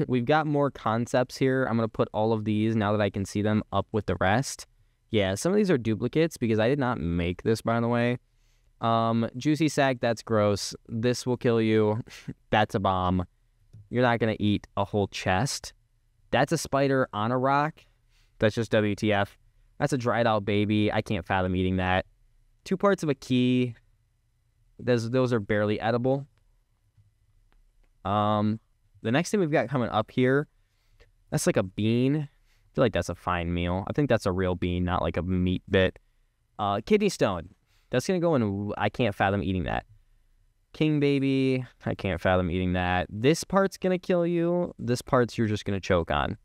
We've got more concepts here. I'm going to put all of these, now that I can see them, up with the rest. Yeah, some of these are duplicates because I did not make this, by the way. Juicy sack, that's gross. This will kill you. That's a bomb. You're not going to eat a whole chest. That's a spider on a rock. That's just WTF. That's a dried out baby. I can't fathom eating that. 2 parts of a key. Those are barely edible. The next thing we've got coming up here, that's like a bean. I feel like that's a fine meal. I think that's a real bean, not like a meat bit. Kidney stone. That's going to go in... I can't fathom eating that. King baby. I can't fathom eating that. This part's going to kill you. This part's you're just going to choke on.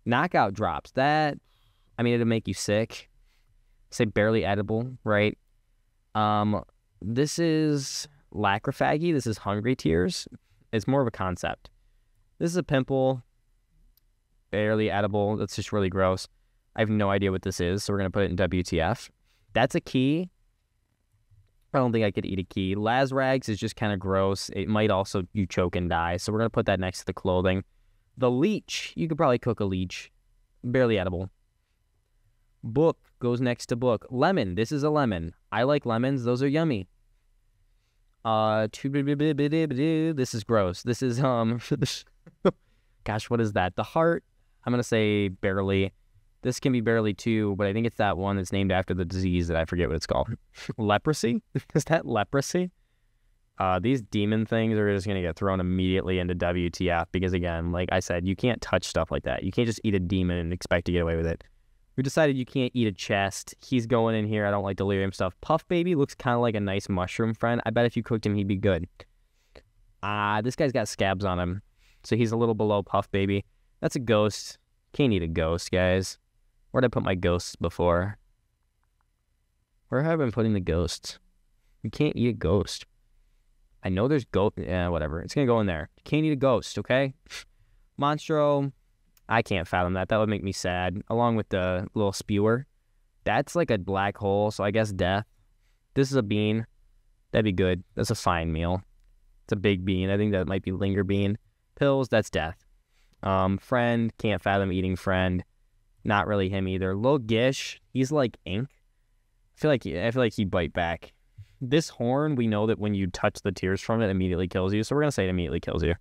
Knockout drops. That... I mean, it'll make you sick. Say barely edible, right? This is lacrophagy. This is hungry tears. It's more of a concept. This is a pimple. Barely edible. That's just really gross. I have no idea what this is, so we're going to put it in WTF. That's a key. I don't think I could eat a key. Lazrags is just kind of gross. It might also, you choke and die, so we're going to put that next to the clothing. The leech. You could probably cook a leech. Barely edible. Book goes next to book. Lemon. This is a lemon. I like lemons. Those are yummy. This is gross. This is, gosh, what is that? The heart. I'm going to say barely. This can be barely too, but I think it's that one that's named after the disease that I forget what it's called. Leprosy? Is that leprosy? These demon things are just going to get thrown immediately into WTF because, again, like I said, you can't touch stuff like that. You can't just eat a demon and expect to get away with it. We decided you can't eat a chest. He's going in here. I don't like delirium stuff. Puff Baby looks kind of like a nice mushroom friend. I bet if you cooked him, he'd be good. This guy's got scabs on him, so he's a little below Puff Baby. That's a ghost. Can't eat a ghost, guys. Where'd I put my ghosts before? Where have I been putting the ghosts? You can't eat a ghost. I know there's ghost. Yeah, whatever. It's going to go in there. You can't eat a ghost, okay? Monstro. I can't fathom that. That would make me sad. Along with the little spewer. That's like a black hole, so I guess death. This is a bean. That'd be good. That's a fine meal. It's a big bean. I think that might be linger bean. Pills, that's death. Friend. Can't fathom eating friend. Not really him either. Lil Gish, he's like ink. I feel like he'd bite back. This horn, we know that when you touch the tears from it, immediately kills you. So we're gonna say it immediately kills you.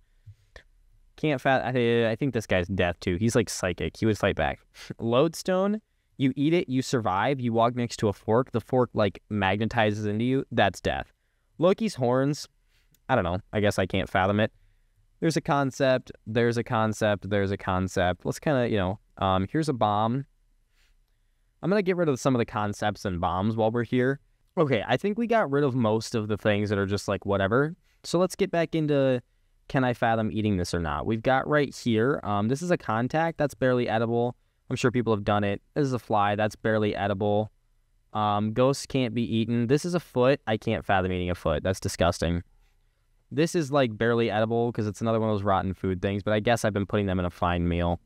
Can't I think this guy's death too. He's like psychic. He would fight back. Lodestone, you eat it, you survive. You walk next to a fork. The fork like magnetizes into you. That's death. Loki's horns, I don't know. I guess I can't fathom it. There's a concept. There's a concept. There's a concept. Let's kind of, here's a bomb. I'm going to get rid of some of the concepts and bombs while we're here. Okay, I think we got rid of most of the things that are just like whatever. So let's get back into, can I fathom eating this or not? We've got right here, this is a contact. That's barely edible. I'm sure people have done it. This is a fly. That's barely edible. Ghosts can't be eaten. This is a foot. I can't fathom eating a foot. That's disgusting. This is like barely edible because it's another one of those rotten food things, but I guess I've been putting them in a fine meal.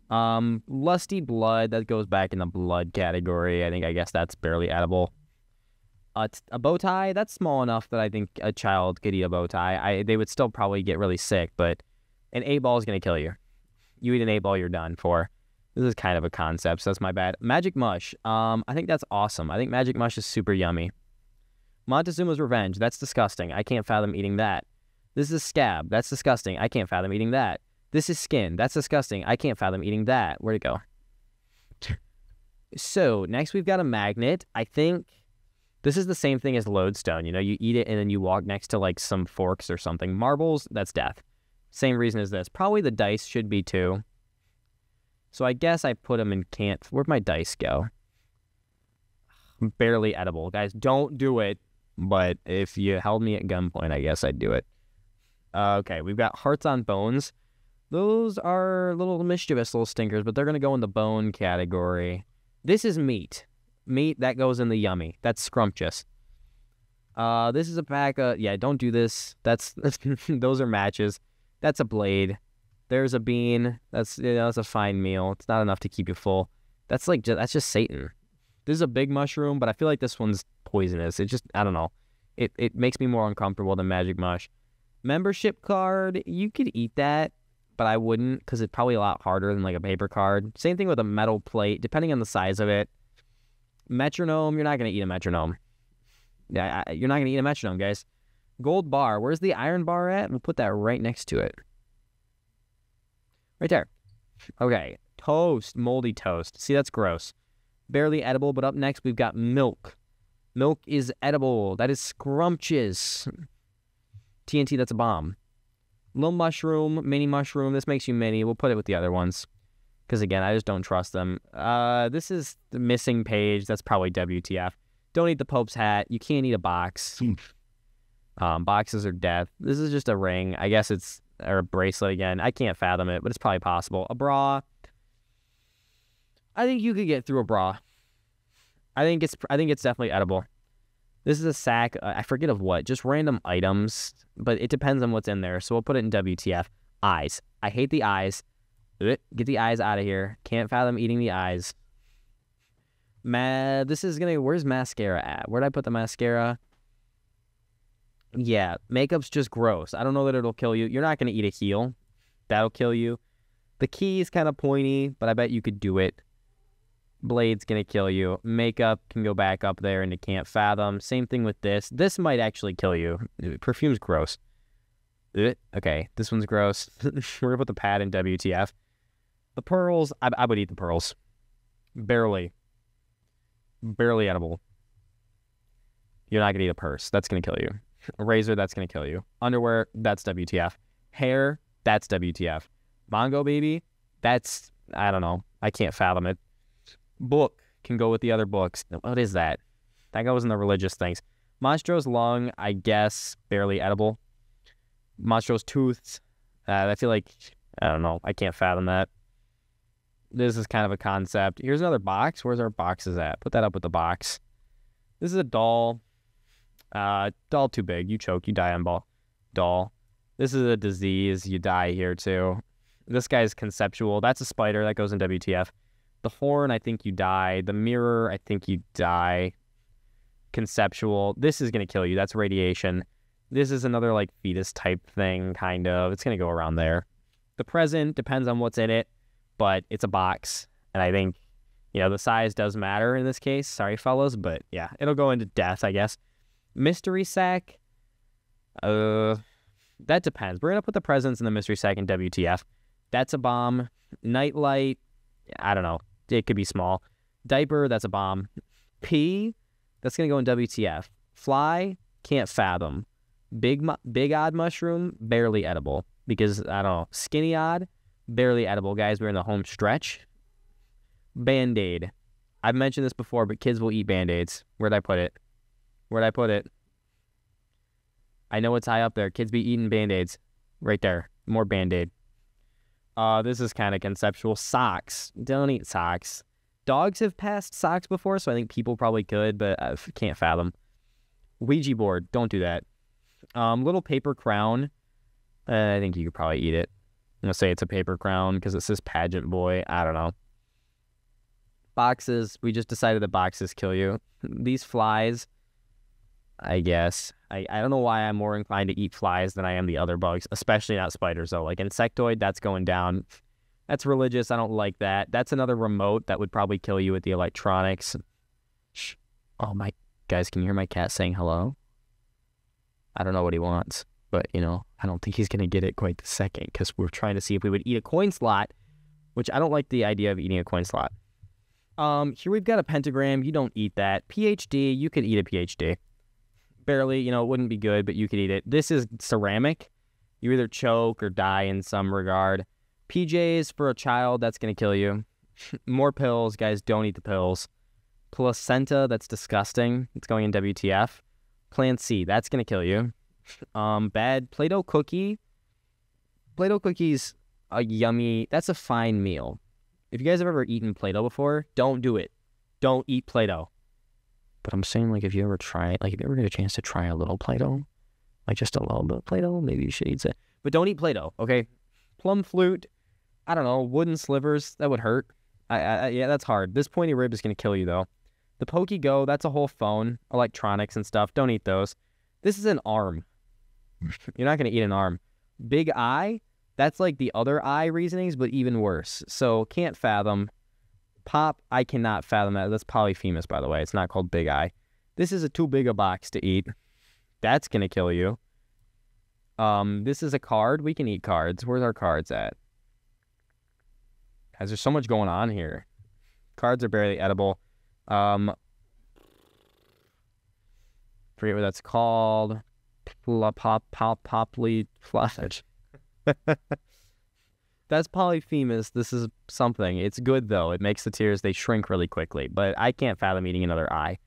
Lusty blood, that goes back in the blood category. I guess that's barely edible. A bow tie, that's small enough that I think a child could eat a bow tie. They would still probably get really sick, but an 8-ball is going to kill you. You eat an 8-ball, you're done for. This is kind of a concept, so that's my bad. Magic Mush. I think that's awesome. I think Magic Mush is super yummy. Montezuma's Revenge. That's disgusting. I can't fathom eating that. This is Scab. That's disgusting. I can't fathom eating that. This is Skin. That's disgusting. I can't fathom eating that. Where'd it go? So, next we've got a magnet. I think this is the same thing as Lodestone. You know, you eat it and then you walk next to like some forks or something. Marbles, that's death. Same reason as this. Probably the dice should be too. So I guess I put them in can't. Where'd my dice go? Barely edible. Guys, don't do it. But if you held me at gunpoint, I guess I'd do it. Okay, we've got Hearts on Bones. Those are little mischievous little stinkers, but they're going to go in the bone category. This is meat. Meat, that goes in the yummy. That's scrumptious. This is a pack of... Yeah, don't do this. That's those are matches. That's a blade. There's a bean. That's a fine meal. It's not enough to keep you full. That's just Satan. This is a big mushroom, but I feel like this one's poisonous. It just, I don't know. It makes me more uncomfortable than Magic Mush. Membership card, you could eat that, but I wouldn't because it's probably a lot harder than like a paper card. Same thing with a metal plate, depending on the size of it. Metronome, you're not going to eat a metronome. Yeah, you're not going to eat a metronome, guys. Gold bar, where's the iron bar at? We'll put that right next to it. Right there. Okay. Toast. Moldy toast. See, that's gross. Barely edible, but up next we've got milk. Milk is edible. That is scrumptious. TNT, that's a bomb. Little mushroom, mini mushroom. This makes you mini. We'll put it with the other ones. Because, again, I just don't trust them. This is the missing page. That's probably WTF. Don't eat the Pope's hat. You can't eat a box. Boxes are death. This is just a ring. I guess it's... Or a bracelet again. I can't fathom it, but it's probably possible. A bra. I think you could get through a bra. I think it's definitely edible. This is a sack. I forget of what. Just random items, but it depends on what's in there. So we'll put it in WTF. Eyes. I hate the eyes. Get the eyes out of here. Can't fathom eating the eyes. This is gonna. Where's mascara at? Where'd I put the mascara? Yeah, makeup's just gross. I don't know that it'll kill you. You're not going to eat a heel. That'll kill you. The key is kind of pointy, but I bet you could do it. Blade's going to kill you. Makeup can go back up there and it can't fathom. Same thing with this. This might actually kill you. Perfume's gross. Okay, this one's gross. We're going to put the pad in WTF. The pearls, I would eat the pearls. Barely. Barely edible. You're not going to eat a purse. That's going to kill you. A razor, that's going to kill you. Underwear, that's WTF. Hair, that's WTF. Mongo baby, that's, I don't know. I can't fathom it. Book can go with the other books. What is that? That goes in the religious things. Monstro's lung, I guess, barely edible. Monstro's tooth, I feel like, I don't know. I can't fathom that. This is kind of a concept. Here's another box. Where's our boxes at? Put that up with the box. This is a doll. Doll too big. You choke. You die on doll. This is a disease. You die here too. This guy's conceptual. That's a spider. That goes in WTF. The horn, I think you die. The mirror, I think you die. Conceptual. This is going to kill you. That's radiation. This is another like fetus type thing, kind of. It's going to go around there. The present depends on what's in it, but it's a box. And I think, the size does matter in this case. Sorry, fellas, but yeah, it'll go into death, I guess. Mystery sack, that depends. We're going to put the presents in the mystery sack in WTF. That's a bomb. Nightlight, I don't know. It could be small. Diaper, that's a bomb. Pee, that's going to go in WTF. Fly, can't fathom. Big odd mushroom, barely edible. Because, I don't know. Skinny odd, barely edible. Guys, we're in the home stretch. Band-Aid. I've mentioned this before, but kids will eat Band-Aids. Where'd I put it? I know it's high up there. Kids be eating Band-Aids. Right there. More Band-Aid. This is kind of conceptual. Socks. Don't eat socks. Dogs have passed socks before, so I think people probably could, but I can't fathom. Ouija board. Don't do that. Little paper crown. I think you could probably eat it. I'm going to say it's a paper crown because it says pageant boy. I don't know. Boxes. We just decided that boxes kill you. These flies, I guess. I don't know why I'm more inclined to eat flies than I am the other bugs, especially not spiders, though. Like insectoid, that's going down. That's religious. I don't like that. That's another remote that would probably kill you with the electronics. Shh. Oh, my... Guys, can you hear my cat saying hello? I don't know what he wants, but, you know, I don't think he's going to get it quite the second because we're trying to see if we would eat a coin slot, which I don't like the idea of eating a coin slot. Here we've got a pentagram. You don't eat that. PhD, you could eat a PhD. Barely, you know, it wouldn't be good, but you could eat it. This is ceramic. You either choke or die in some regard. PJs for a child, that's going to kill you. More pills. Guys, don't eat the pills. Placenta, that's disgusting. It's going in WTF. Plan C, that's going to kill you. Bad Play-Doh cookie. Play-Doh cookies, a yummy, that's a fine meal. If you guys have ever eaten Play-Doh before, don't do it. Don't eat Play-Doh. But I'm saying, like, if you ever try it, like, if you ever get a chance to try a little Play-Doh, like, just a little bit of Play-Doh, maybe you should eat it. But don't eat Play-Doh, okay? Plum flute, I don't know, wooden slivers, that would hurt. Yeah, that's hard. This pointy rib is going to kill you, though. The Pokey Go, that's a whole phone, electronics and stuff. Don't eat those. This is an arm. You're not going to eat an arm. Big eye, that's like the other eye reasonings, but even worse. So, can't fathom. Pop, I cannot fathom that. That's polyphemus, by the way. It's not called big eye. This is a too big a box to eat. That's going to kill you. This is a card. We can eat cards. Where's our cards at? Guys, there's so much going on here. Cards are barely edible. Forget what that's called. Poply flash. That's polyphemus. This is something. It's good though. It makes the tears, they shrink really quickly. But I can't fathom eating another eye.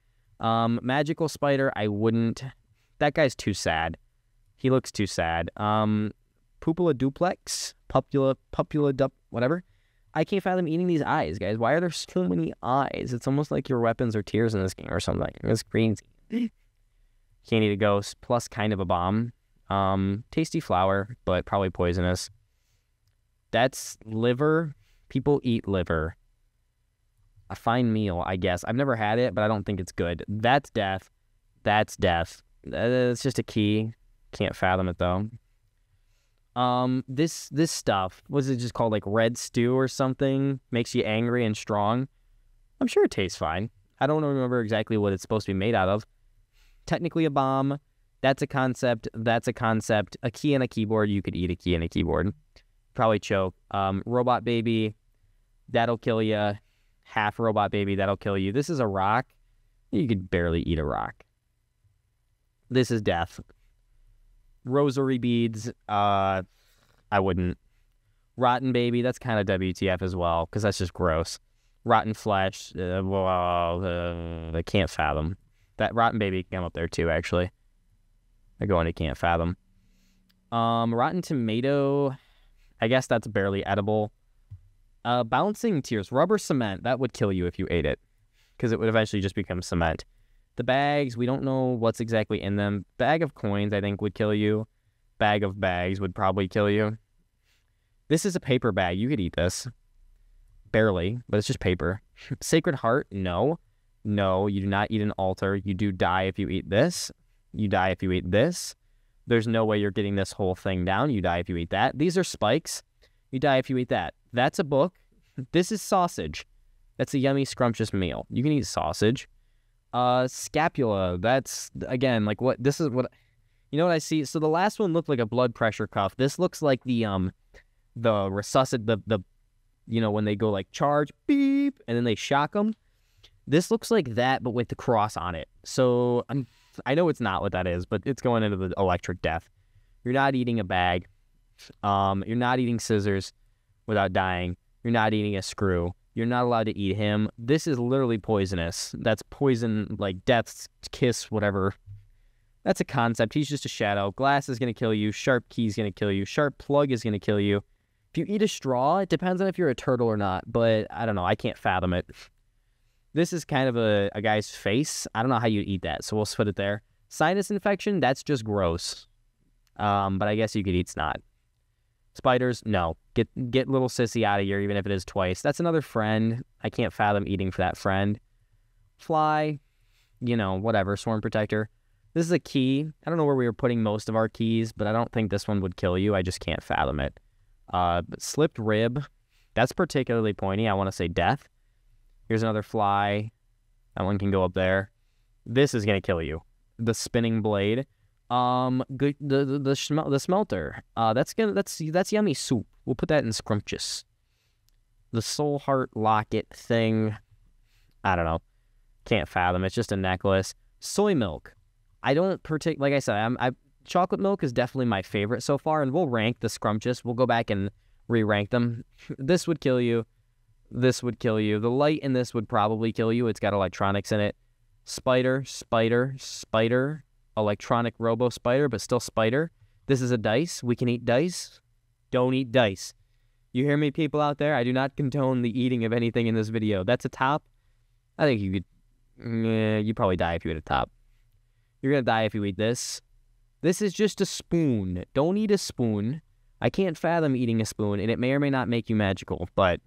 Magical spider, I wouldn't. That guy's too sad. He looks too sad. Pupilla duplex, pupilla whatever. I can't fathom eating these eyes, guys. Why are there so many eyes? It's almost like your weapons are tears in this game or something. It's crazy. Can't eat a ghost, plus kind of a bomb. Tasty flower, but probably poisonous. That's liver. People eat liver. A fine meal, I guess. I've never had it, but I don't think it's good. That's death. That's death. It's just a key. Can't fathom it, though. This stuff, was it just called like red stew or something? Makes you angry and strong. I'm sure it tastes fine. I don't remember exactly what it's supposed to be made out of. Technically a bomb. That's a concept. That's a concept. A key and a keyboard. You could eat a key and a keyboard. Probably choke. Robot baby. That'll kill you. Half robot baby. That'll kill you. This is a rock. You could barely eat a rock. This is death. Rosary beads, I wouldn't. Rotten baby, that's kind of WTF as well, because that's just gross. Rotten flesh, I can't fathom. That rotten baby can come up there too, actually. I go into can't fathom. Rotten tomato, I guess that's barely edible. Bouncing tears, rubber cement, that would kill you if you ate it, because it would eventually just become cement. The bags, we don't know what's exactly in them. Bag of coins, I think, would kill you. Bag of bags would probably kill you. This is a paper bag. You could eat this. Barely, but it's just paper. Sacred Heart, no. No, you do not eat an altar. You do die if you eat this. You die if you eat this. There's no way you're getting this whole thing down. You die if you eat that. These are spikes. You die if you eat that. That's a book. This is sausage. That's a yummy, scrumptious meal. You can eat sausage. Scapula, that's, again, like what, this is what, you know what I see? So the last one looked like a blood pressure cuff. This looks like the you know, when they go like charge, beep, and then they shock them. This looks like that, but with the cross on it. So I know it's not what that is, but it's going into the electric death. You're not eating a bag. You're not eating scissors without dying. You're not eating a screw. You're not allowed to eat him. This is literally poisonous. That's poison, like death's kiss, whatever. That's a concept. He's just a shadow. Glass is going to kill you. Sharp key is going to kill you. Sharp plug is going to kill you. If you eat a straw, it depends on if you're a turtle or not, but I don't know. I can't fathom it. This is kind of a guy's face. I don't know how you eat that, so we'll put it there. Sinus infection, that's just gross. But I guess you could eat snot. Spiders, no. Get little sissy out of here, even if it is twice. That's another friend. I can't fathom eating for that friend. Fly, you know, whatever. Swarm protector. This is a key. I don't know where we were putting most of our keys, but I don't think this one would kill you. I just can't fathom it. Slipped rib. That's particularly pointy. I want to say death. Here's another fly. That one can go up there. This is gonna kill you. The spinning blade. Good. The smelter. That's yummy soup. We'll put that in scrumptious. The soul heart locket thing. I don't know. Can't fathom. It's just a necklace. Soy milk. I don't like I said. Chocolate milk is definitely my favorite so far, and we'll rank the scrumptious. We'll go back and re-rank them. This would kill you. This would kill you. The light in this would probably kill you. It's got electronics in it. Spider. Electronic robo spider, but still spider. This is a dice. We can eat dice. Don't eat dice. You hear me, people out there? I do not condone the eating of anything in this video. That's a top. I think you could... you'd probably die if you ate a top. You're going to die if you eat this. This is just a spoon. Don't eat a spoon. I can't fathom eating a spoon, and it may or may not make you magical, but...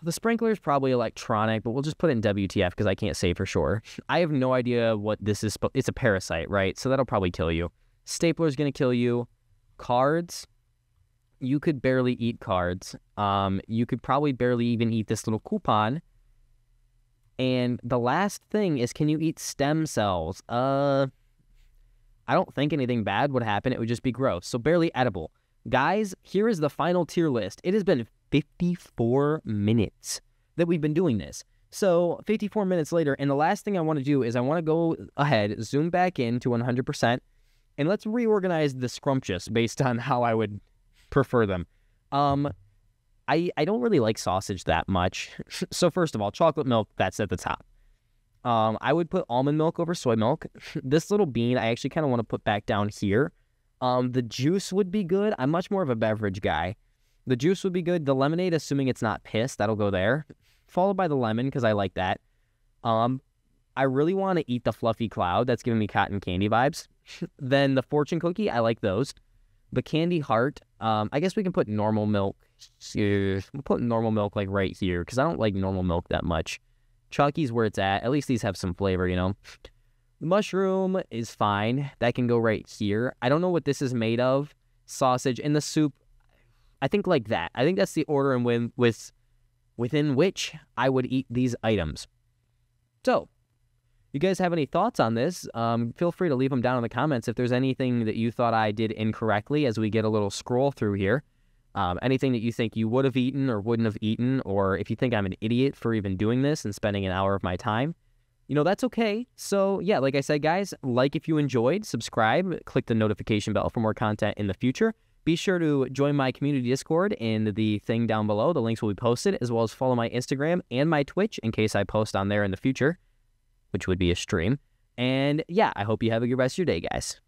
The sprinkler is probably electronic, but we'll just put it in WTF because I can't say for sure. I have no idea what this is. It's a parasite, right? So that'll probably kill you. Stapler's going to kill you. Cards. You could barely eat cards. You could probably barely even eat this little coupon. And the last thing is, can you eat stem cells? I don't think anything bad would happen. It would just be gross. So barely edible. Guys, here is the final tier list. It has been 54 minutes that we've been doing this. So 54 minutes later, and the last thing I want to do is I want to go ahead, zoom back in to 100%, and let's reorganize the scrumptious based on how I would prefer them. I don't really like sausage that much. So first of all, chocolate milk, that's at the top. I would put almond milk over soy milk. This little bean, I actually kind of want to put back down here. The juice would be good. I'm much more of a beverage guy. The juice would be good. The lemonade, assuming it's not piss, that'll go there. Followed by the lemon, because I like that. I really want to eat the fluffy cloud. That's giving me cotton candy vibes. Then the fortune cookie, I like those. The candy heart, I guess we can put normal milk. We'll put normal milk like right here, because I don't like normal milk that much. Chucky's where it's at. At least these have some flavor, you know. The mushroom is fine. That can go right here. I don't know what this is made of. Sausage. And the soup, I think like that. I think that's the order within which I would eat these items. So, you guys have any thoughts on this? Feel free to leave them down in the comments if there's anything that you thought I did incorrectly as we get a little scroll through here. Anything that you think you would have eaten or wouldn't have eaten, or if you think I'm an idiot for even doing this and spending an hour of my time, you know, that's okay. So, yeah, like I said, guys, like if you enjoyed, subscribe, click the notification bell for more content in the future. Be sure to join my community Discord in the thing down below. The links will be posted, as well as follow my Instagram and my Twitch in case I post on there in the future, which would be a stream. And yeah, I hope you have a good rest of your day, guys.